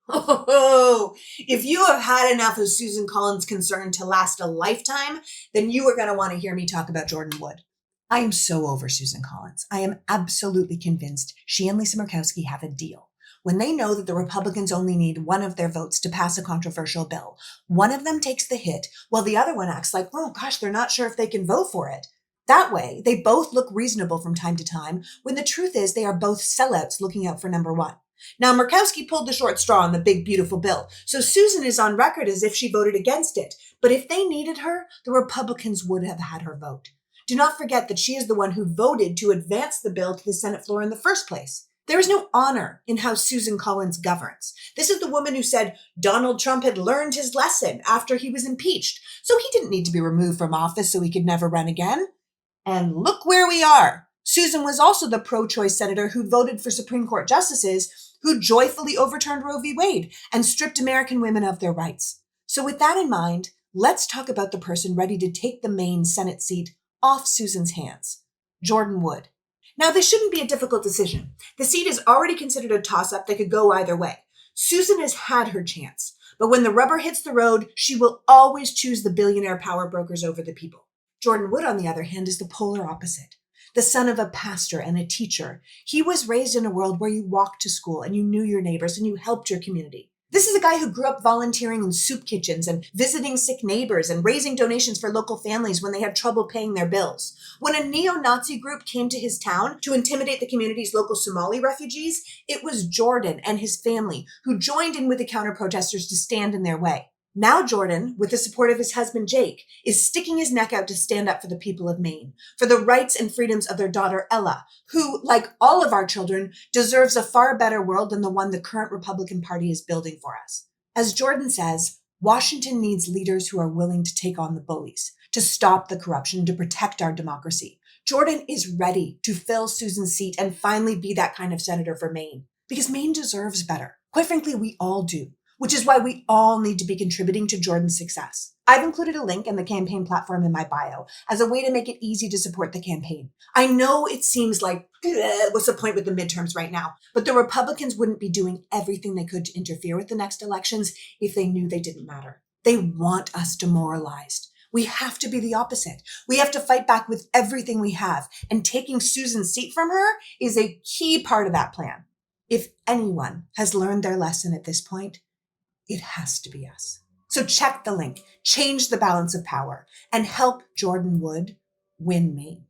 Oh, if you have had enough of Susan Collins' concern to last a lifetime, then you are going to want to hear me talk about Jordan Wood. I am so over Susan Collins. I am absolutely convinced she and Lisa Murkowski have a deal. When they know that the Republicans only need one of their votes to pass a controversial bill, one of them takes the hit while the other one acts like, oh gosh, they're not sure if they can vote for it. That way, they both look reasonable from time to time, when the truth is they are both sellouts looking out for number one. Now, Murkowski pulled the short straw on the big, beautiful bill, so Susan is on record as if she voted against it. But if they needed her, the Republicans would have had her vote. Do not forget that she is the one who voted to advance the bill to the Senate floor in the first place. There is no honor in how Susan Collins governs. This is the woman who said Donald Trump had learned his lesson after he was impeached, so he didn't need to be removed from office so he could never run again. And look where we are. Susan was also the pro-choice senator who voted for Supreme Court justices who joyfully overturned Roe v. Wade and stripped American women of their rights. So with that in mind, let's talk about the person ready to take the Maine Senate seat off Susan's hands, Jordan Wood. Now, this shouldn't be a difficult decision. The seat is already considered a toss-up that could go either way. Susan has had her chance, but when the rubber hits the road, she will always choose the billionaire power brokers over the people. Jordan Wood, on the other hand, is the polar opposite. The son of a pastor and a teacher, he was raised in a world where you walked to school and you knew your neighbors and you helped your community. This is a guy who grew up volunteering in soup kitchens and visiting sick neighbors and raising donations for local families when they had trouble paying their bills. When a neo-Nazi group came to his town to intimidate the community's local Somali refugees, it was Jordan and his family who joined in with the counter-protesters to stand in their way. Now Jordan, with the support of his husband Jake, is sticking his neck out to stand up for the people of Maine, for the rights and freedoms of their daughter Ella, who, like all of our children, deserves a far better world than the one the current Republican Party is building for us. As Jordan says, Washington needs leaders who are willing to take on the bullies, to stop the corruption, to protect our democracy. Jordan is ready to fill Susan's seat and finally be that kind of senator for Maine, because Maine deserves better. Quite frankly, we all do. Which is why we all need to be contributing to Jordan's success. I've included a link in the campaign platform in my bio as a way to make it easy to support the campaign. I know it seems like, what's the point with the midterms right now? But the Republicans wouldn't be doing everything they could to interfere with the next elections if they knew they didn't matter. They want us demoralized. We have to be the opposite. We have to fight back with everything we have. And taking Susan's seat from her is a key part of that plan. If anyone has learned their lesson at this point, it has to be us. So check the link, change the balance of power, and help Jordan Wood win Maine.